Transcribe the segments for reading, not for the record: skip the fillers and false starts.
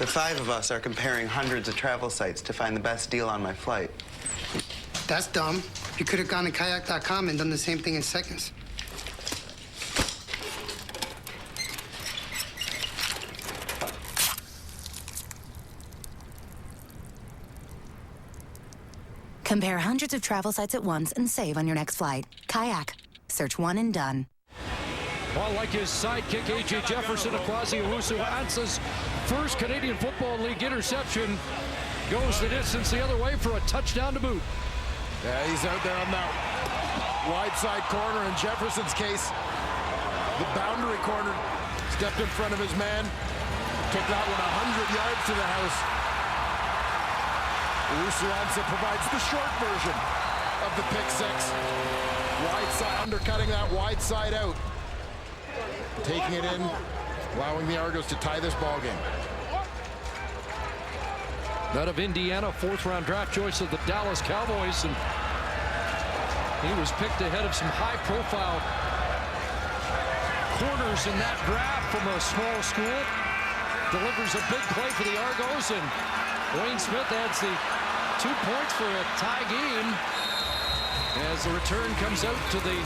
The five of us are comparing hundreds of travel sites to find the best deal on my flight. That's dumb. You could have gone to kayak.com and done the same thing in seconds. Compare hundreds of travel sites at once and save on your next flight. Kayak. Search one and done. Well, like his sidekick, A.J. Jefferson, Akwasi Owusu-Ansah's first Canadian Football League interception goes the distance the other way for a touchdown to boot. Yeah, he's out there on that wide side corner. In Jefferson's case, the boundary corner, stepped in front of his man, took that one 100 yards to the house. Owusu-Ansah provides the short version of the pick six. Wide side, undercutting that wide side out. Taking it in, allowing the Argos to tie this ball game. Out of Indiana, fourth-round draft choice of the Dallas Cowboys, and he was picked ahead of some high-profile corners in that draft from a small school. Delivers a big play for the Argos, and Wayne Smith adds the 2 points for a tie game as the return comes out to the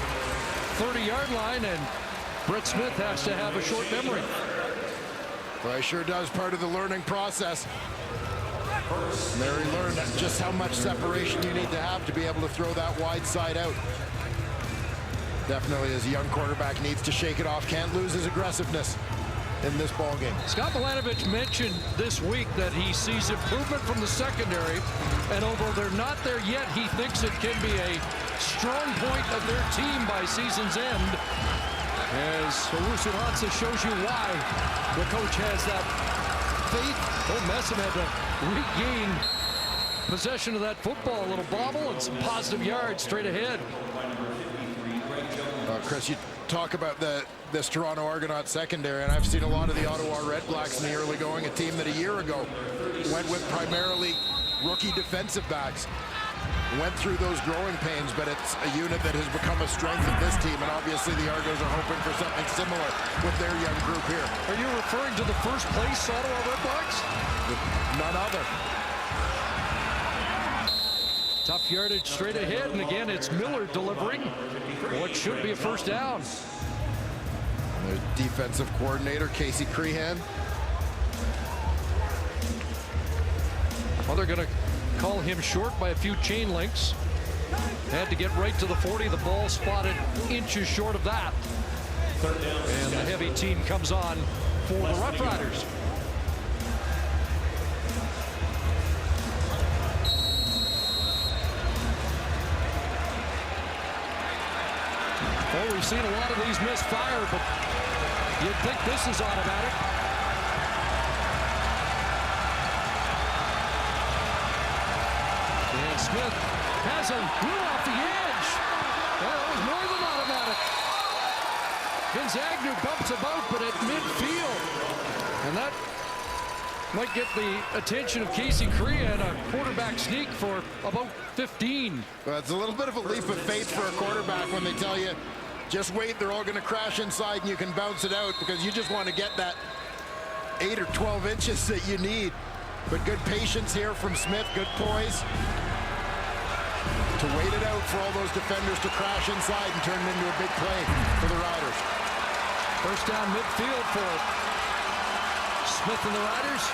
30-yard line, and Brett Smith has to have a short memory. Well, he sure does, part of the learning process. Mary learned just how much separation you need to have to be able to throw that wide side out. Definitely, as a young quarterback, needs to shake it off. Can't lose his aggressiveness in this ball game. Scott Milanovich mentioned this week that he sees improvement from the secondary, and although they're not there yet, he thinks it can be a strong point of their team by season's end. As Owusu-Ansah shows you why the coach has that faith. Old Messam had to regain possession of that football. A little bobble and some positive yards straight ahead. Chris, you talk about this Toronto Argonauts secondary, and I've seen a lot of the Ottawa Redblacks in the early going, a team that a year ago went with primarily rookie defensive backs. Went through those growing pains, but it's a unit that has become a strength of this team, and obviously the Argos are hoping for something similar with their young group here. Are you referring to the first place Ottawa Redblacks? None other. Tough yardage straight ahead, and again it's Miller delivering what should be a first down. There's defensive coordinator Casey Crehan. Well, they're going to call him short by a few chain links. Had to get right to the 40. The ball spotted inches short of that. And the heavy team comes on for the Roughriders. Well, we've seen a lot of these misfire, but you'd think this is automatic. And Smith has a run off the edge. Well, it was more than automatic. Gonzagner bumps about, but at midfield. And that might get the attention of Casey Crehan, a quarterback sneak for about 15. Well, it's a little bit of a leap of faith for a quarterback when they tell you, just wait, they're all going to crash inside and you can bounce it out, because you just want to get that 8 or 12 inches that you need. But good patience here from Smith, good poise to wait it out for all those defenders to crash inside and turn it into a big play for the Riders. First down midfield for Smith and the Riders.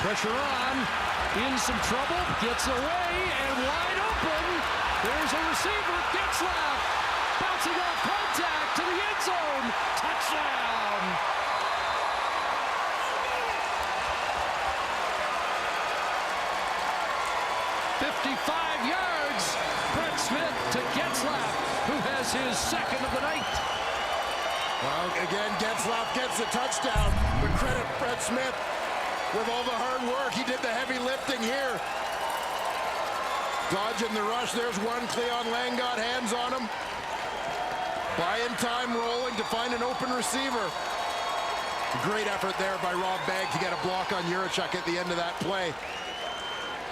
Pressure on, in some trouble, gets away, and wide open. There's a receiver, Getzlaff, bouncing off contact to the end zone. Touchdown! yards. Brett Smith to Getzlaff, who has his second of the night. Well, again, Getzlaff gets a touchdown, but credit Brett Smith with all the hard work. He did the heavy lifting here. Dodging the rush. There's one. Cleon Lang got hands on him. Buying time, rolling to find an open receiver. Great effort there by Rob Bagg to get a block on Juracek at the end of that play.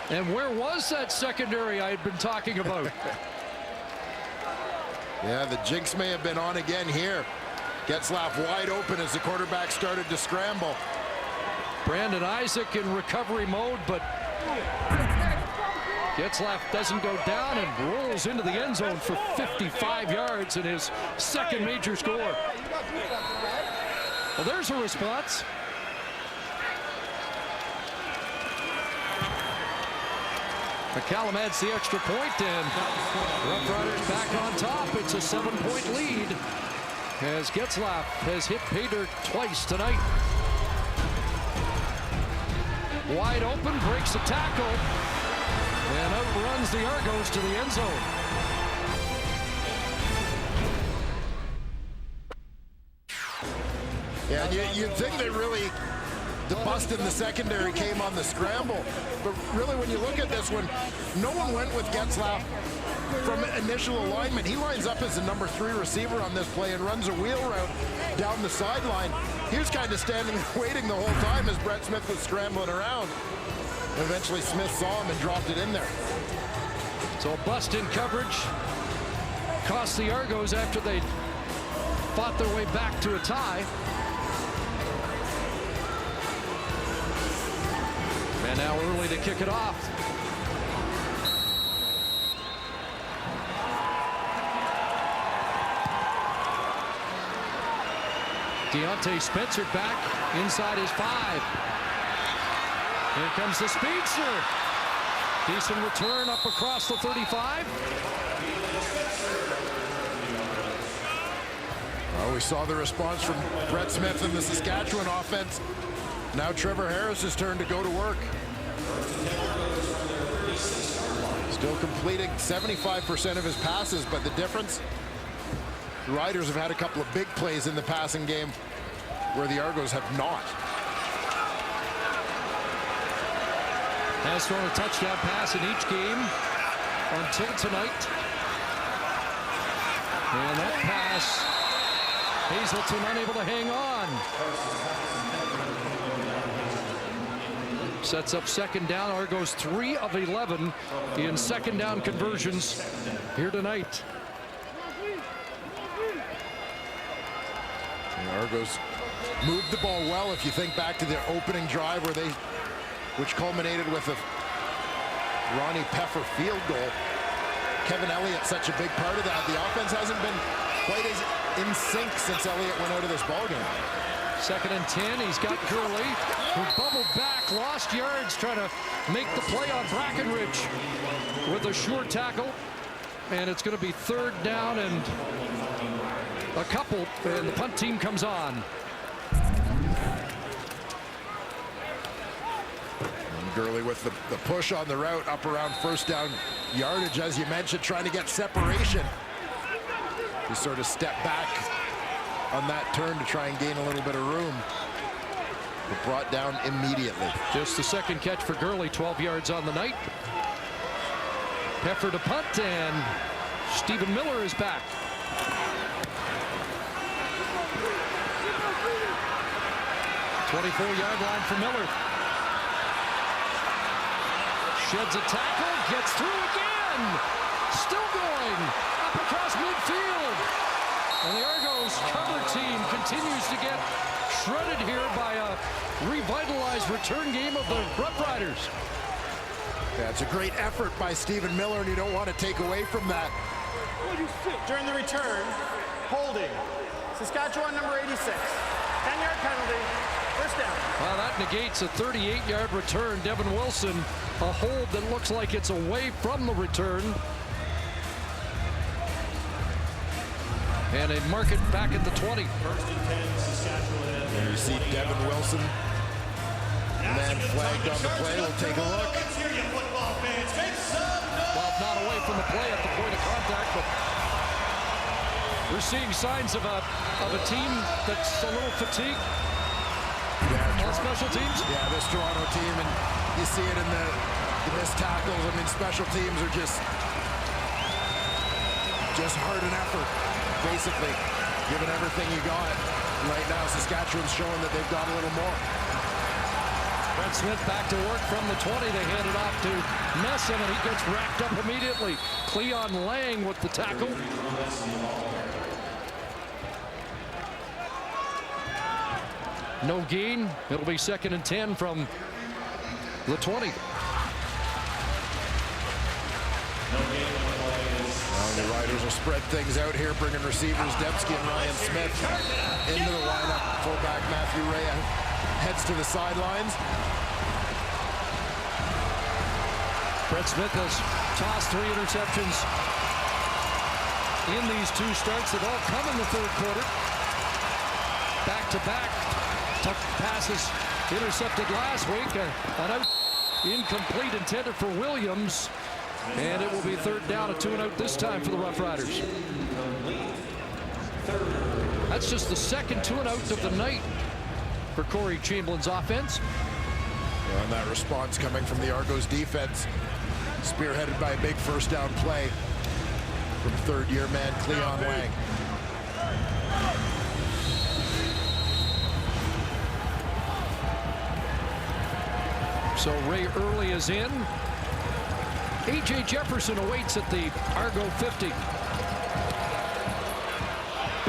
And where was that secondary I had been talking about? Yeah, the jinx may have been on again here. Getzlaff wide open as the quarterback started to scramble. Brandon Isaac in recovery mode, but Getzlaf doesn't go down and rolls into the end zone for 55 yards in his second major score. Well, there's a response. McCallum adds the extra point, and Roughriders back on top. It's a 7-point lead as Getzlaf has hit pay dirt twice tonight. Wide open, breaks a tackle, and outruns the Argos to the end zone. Yeah, you'd think that really the bust in the secondary came on the scramble. But really, when you look at this one, no one went with Getzlaf from initial alignment. He lines up as the number 3 receiver on this play and runs a wheel route down the sideline. He was kind of standing waiting the whole time as Brett Smith was scrambling around. Eventually, Smith saw him and dropped it in there. So bust in coverage cost the Argos after they fought their way back to a tie. And now early to kick it off. Deontay Spencer back inside his 5. Here comes the speedster. Decent return up across the 35. Well, we saw the response from Brett Smith in the Saskatchewan offense. Now Trevor Harris's turn to go to work. Still completing 75% of his passes, but the difference, the Riders have had a couple of big plays in the passing game where the Argos have not. Has thrown a touchdown pass in each game until tonight. And that pass, Hazelton unable to hang on. Sets up second down. Argos 3 of 11 in second down conversions here tonight. The Argos moved the ball well if you think back to their opening drive which culminated with a Ronnie Peffer field goal. Kevin Elliott's such a big part of that. The offense hasn't been quite as in sync since Elliott went out of this ballgame. 2nd and 10. He's got Gurley, who bubbled back, lost yards, trying to make the play on Brackenridge with a short tackle. And it's going to be 3rd down and a couple, and the punt team comes on. And Gurley with the push on the route up around 1st down yardage, as you mentioned, trying to get separation. He sort of stepped back on that turn to try and gain a little bit of room, but brought down immediately. Just the 2nd catch for Gurley, 12 yards on the night. Peffer to punt, and Stephen Miller is back. "24-yard line for Miller. Sheds a tackle, gets through again. Still going up across midfield. And the Argos cover team continues to get shredded here by a revitalized return game of the Roughriders. Yeah, it's a great effort by Stephen Miller, and you don't want to take away from that. During the return, holding. Saskatchewan number 86. 10-yard penalty. 1st down. Well, that negates a 38-yard return. Devin Wilson, a hold that looks like it's away from the return. And they mark it back at the 20. 1st and 10, Saskatchewan. And you see Devin Wilson, man flagged on the play. We'll take a look. Well, not away from the play at the point of contact, but we're seeing signs of a team that's a little fatigued. Yeah, on special teams. Yeah, this Toronto team, and you see it in the missed tackles. I mean, special teams are just hard and effort, basically, giving everything you got. Right now, Saskatchewan's showing that they've got a little more. Brett Smith back to work from the 20. They hand it off to Messam, and he gets racked up immediately. Cleon Lang with the tackle. No gain. It'll be 2nd and 10 from the 20. The Riders will spread things out here, bringing receivers Dembski and Ryan Smith into the lineup. Fullback Matthew Ray heads to the sidelines. Brett Smith has tossed 3 interceptions in these 2 starts that all come in the 3rd quarter. Back-to-back tough passes intercepted last week. An out incomplete intended for Williams. And it will be 3rd down and 2 and out this time for the Roughriders. That's just the 2nd 2 and out of the night for Corey Chamberlain's offense. And that response coming from the Argos defense, spearheaded by a big 1st down play from 3rd-year man Cleon Wang. So Ray Early is in. A.J. Jefferson awaits at the Argo 50.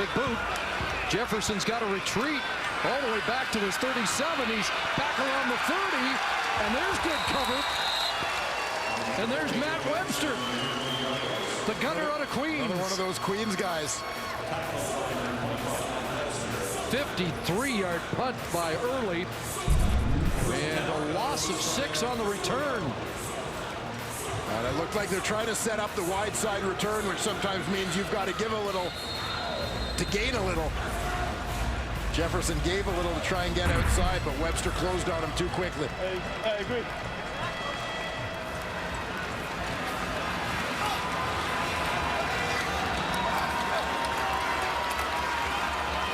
Big boot. Jefferson's got to retreat all the way back to his 37. He's back around the 30. And there's good cover. And there's Matt Webster, the gunner out of Queens. Another one of those Queens guys. 53-yard punt by Early. And a loss of 6 on the return. And it looked like they're trying to set up the wide side return, which sometimes means you've got to give a little to gain a little. Jefferson gave a little to try and get outside, but Webster closed on him too quickly. I agree.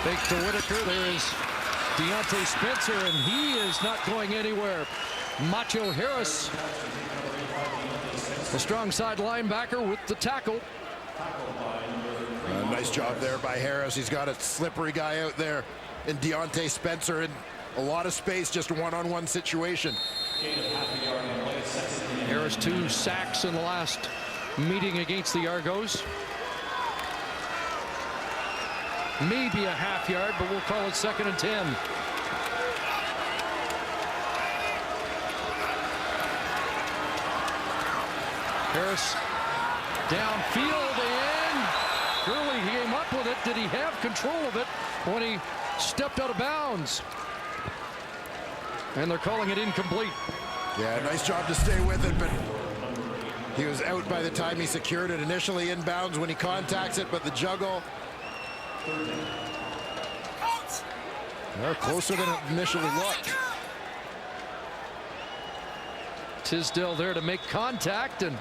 Fake to Whitaker. There is Deontay Spencer, and he is not going anywhere. Macho Harris, a strong side linebacker with the tackle. Nice job there by Harris. He's got a slippery guy out there, and Deontay Spencer in a lot of space, just a one-on-one situation. Harris 2 sacks in the last meeting against the Argos. Maybe a half yard, but we'll call it 2nd and 10. Harris downfield, and Gurley came up with it. Did he have control of it when he stepped out of bounds? And they're calling it incomplete. Yeah, nice job to stay with it, but he was out by the time he secured it. Initially inbounds when he contacts it, but the juggle. They're closer than it initially looked. Tisdale there to make contact and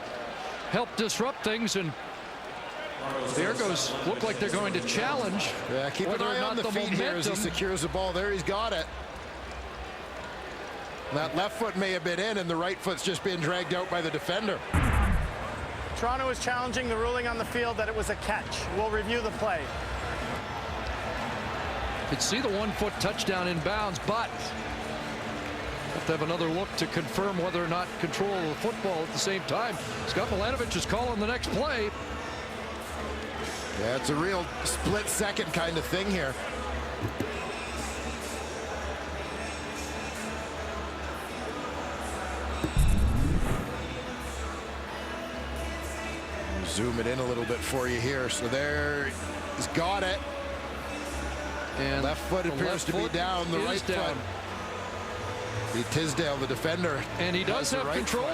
help disrupt things, and the Argos look like they're going to challenge. Yeah, keep an eye on the feet here as he secures the ball. There, he's got it. That left foot may have been in, and the right foot's just being dragged out by the defender. Toronto is challenging the ruling on the field that it was a catch. We'll review the play. Could see the 1-foot touchdown in bounds, but have to have another look to confirm whether or not control of the football at the same time. Scott Milanovic is calling the next play. Yeah, it's a real split-second kind of thing here. Zoom it in a little bit for you here. So there, he's got it. And left foot appears to be down. The right foot. Tisdale, the defender. And he does have control.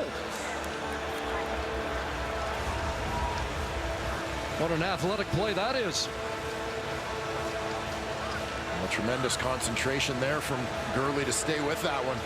What an athletic play that is. A tremendous concentration there from Gurley to stay with that one.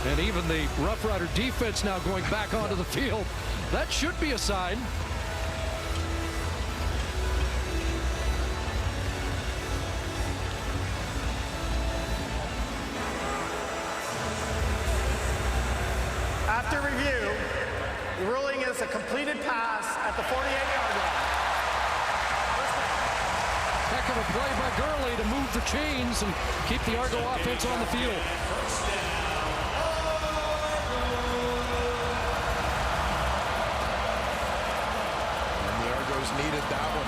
And even the Rough Rider defense now going back onto the field. That should be a sign. After review, the ruling is a completed pass at the 48-yard line. Clever play by Gurley to move the chains and keep the Argo offense on the field. And the Argos needed that one.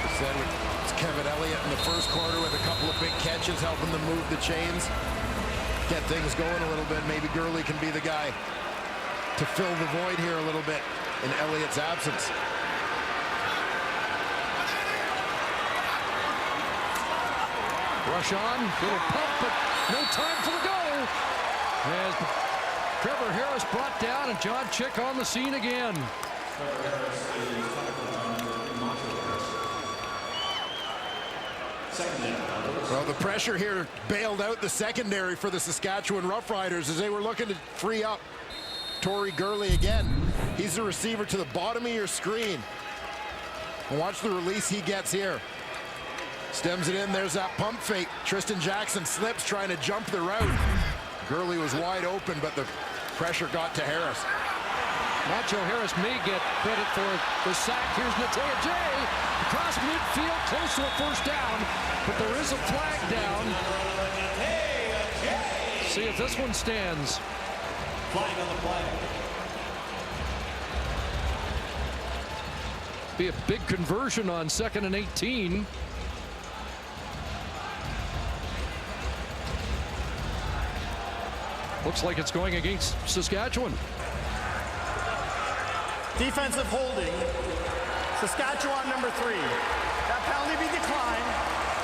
They said it's Kevin Elliott in the first quarter with a couple of big catches helping them move the chains. Get things going a little bit. Maybe Gurley can be the guy to fill the void here a little bit in Elliott's absence. Rush on, little pump, but no time for the goal. As Trevor Harris brought down and John Chick on the scene again. Well, the pressure here bailed out the secondary for the Saskatchewan Roughriders as they were looking to free up Torrey Gurley again. He's the receiver to the bottom of your screen. And watch the release he gets here. Stems it in, there's that pump fake. Tristan Jackson slips trying to jump the route. Gurley was wide open, but the pressure got to Harris. Nacho Harris may get credit for the sack. Here's Natea Jay across midfield, close to a first down, but there is a flag down. See if this one stands. Flag on the play. Be a big conversion on 2nd and 18. Looks like it's going against Saskatchewan. Defensive holding. Saskatchewan number 3. That penalty be declined.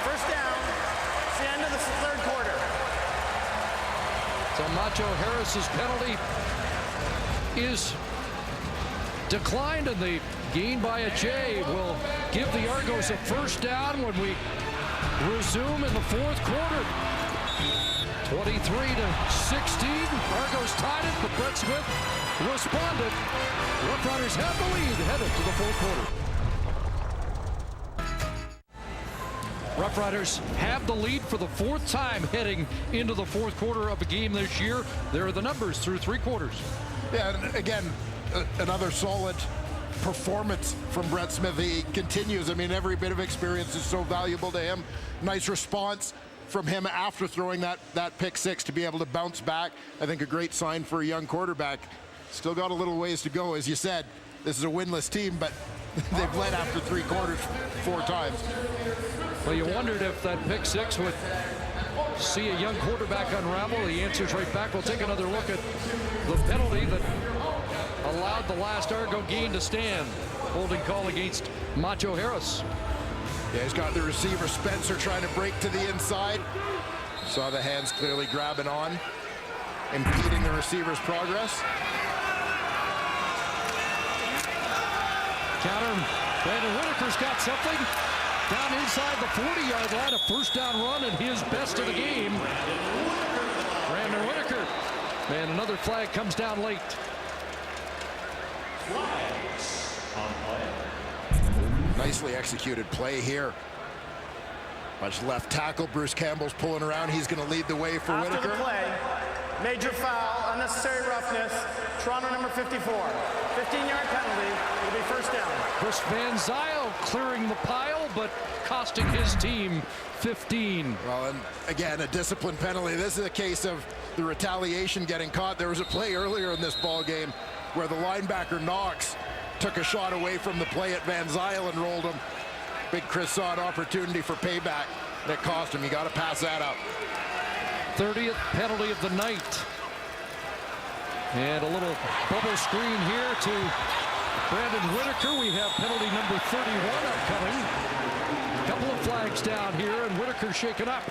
First down. It's the end of the third quarter. So Nacho Harris's penalty is declined, and the gain by a J will give the Argos a first down when we resume in the fourth quarter. 23-16. Argos tied it, but Brett Smith responded. Roughriders have the lead headed to the fourth quarter. Roughriders have the lead for the fourth time heading into the fourth quarter of a game this year. There are the numbers through 3 quarters. Yeah, and again, another solid performance from Brett Smith. He continues. I mean, every bit of experience is so valuable to him. Nice response from him after throwing that pick 6 to be able to bounce back. I think a great sign for a young quarterback. Still got a little ways to go. As you said, this is a winless team, but they've led after 3 quarters 4 times. Well, you wondered if that pick 6 would see a young quarterback unravel. The answer's right back. We'll take another look at the penalty that allowed the last Argo gain to stand. Holding call against Nacho Harris. Yeah, he's got the receiver Spencer trying to break to the inside. Saw the hands clearly grabbing on, impeding the receiver's progress. Counter. Brandon Whitaker's got something. Down inside the 40-yard line, a first down run and his best of the game. Brandon Whitaker. And another flag comes down late. Nicely executed play here. Much left tackle. Bruce Campbell's pulling around. He's going to lead the way for After Whitaker. the play, major foul, unnecessary roughness, Toronto number 54. 15-yard penalty. It'll be first down. Chris Van Zyl clearing the pile, but costing his team 15. Well, and again, a discipline penalty. This is a case of the retaliation getting caught. There was a play earlier in this ball game where the linebacker Knox took a shot away from the play at Van Zyl and rolled him. Big Chris saw an opportunity for payback that cost him. You got to pass that up. 30th penalty of the night. And a little bubble screen here to Brandon Whitaker. We have penalty number 31 upcoming. A couple of flags down here, and Whitaker shaken up.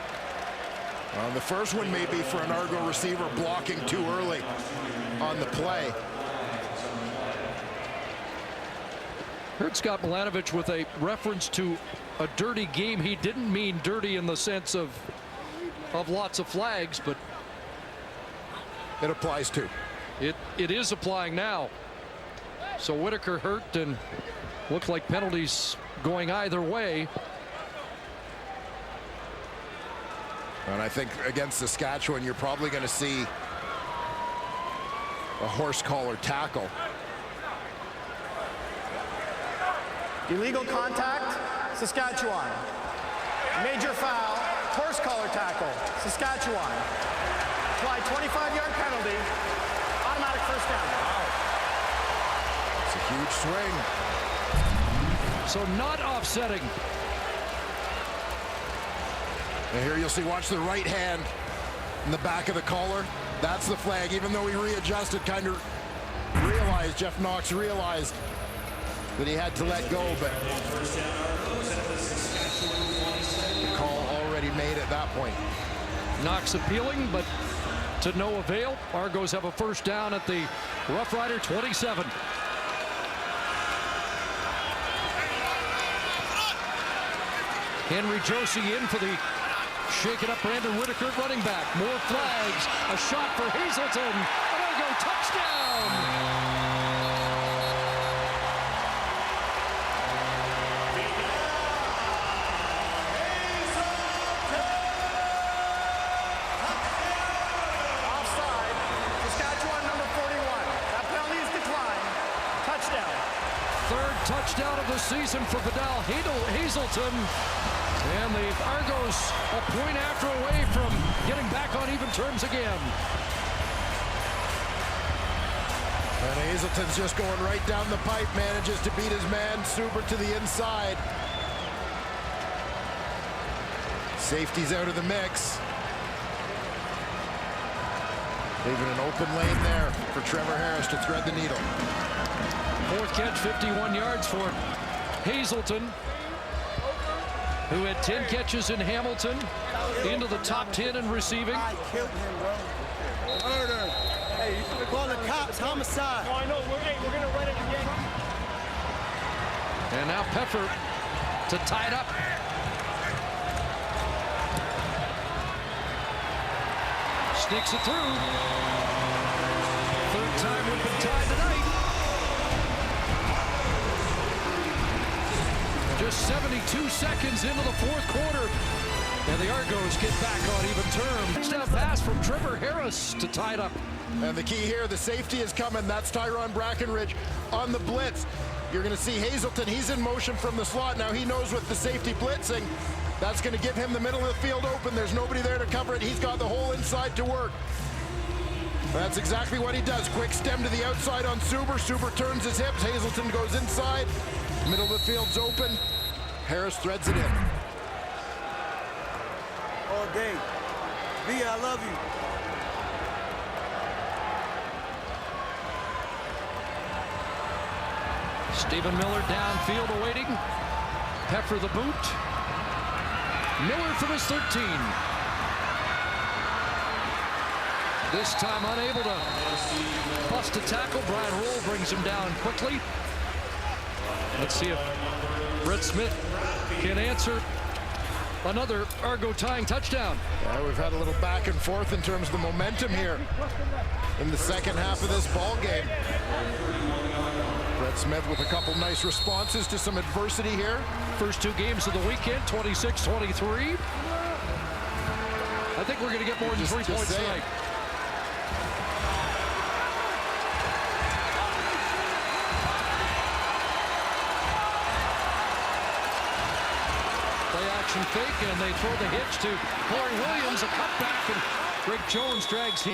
The first one may be for an Argo receiver blocking too early on the play. Heard Scott Milanovich with a reference to a dirty game. He didn't mean dirty in the sense of lots of flags, but it applies too. It is applying now. So Whitaker hurt and looked like penalties going either way. And I think against Saskatchewan, you're probably going to see a horse collar tackle. Illegal contact, Saskatchewan. Major foul, horse collar tackle, Saskatchewan. Apply 25-yard penalty, automatic first down. It's a huge swing. So not offsetting. And here you'll see, watch the right hand in the back of the collar. That's the flag, even though he readjusted, kind of realized, Jeff Knox realized that he had to let go, but the call already made at that point. Knox appealing, but to no avail. Argos have a first down at the Roughrider 27. Henry Josie in for the shaking up Brandon Whitaker, running back. More flags. A shot for Hazelton. An Argo touchdown. Offside, Saskatchewan number 41. That penalty is declined. Touchdown. Third touchdown of the season for Vidal Hazelton. And the Argos a point after away from getting back on even terms again. And Hazelton's just going right down the pipe, manages to beat his man, Super to the inside. Safety's out of the mix. Leaving an open lane there for Trevor Harris to thread the needle. Fourth catch, 51 yards for Hazelton, who had 10 catches in Hamilton, into the top 10 in receiving. I killed him, bro. Murder. Hey, you should have called the cops. Homicide. Oh, I know. We're going to run it again. And now Peffer to tie it up. Sneaks it through. Third time we've been tied tonight. Just 72 seconds into the fourth quarter, and the Argos get back on even terms. Touchdown pass from Trevor Harris to tie it up. And the key here, the safety is coming. That's Tyrone Brackenridge on the blitz. You're going to see Hazelton. He's in motion from the slot. Now he knows with the safety blitzing, that's going to give him the middle of the field open. There's nobody there to cover it. He's got the whole inside to work. That's exactly what he does. Quick stem to the outside on Suber. Suber turns his hips. Hazelton goes inside. Middle of the field's open. Harris threads it in. All day. B, I love you. Stephen Miller downfield awaiting. Peffer the boot. Miller from his 13. This time unable to bust a tackle. Brian Roll brings him down quickly. Let's see if Brett Smith can answer another Argo tying touchdown. Yeah, we've had a little back and forth in terms of the momentum here in the second half of this ball game. Brett Smith with a couple nice responses to some adversity here. First two games of the weekend, 26-23. I think we're going to get more than 3 points tonight. Play action fake, and they throw the hitch to Corey Williams, a cutback, and Greg Jones drags him.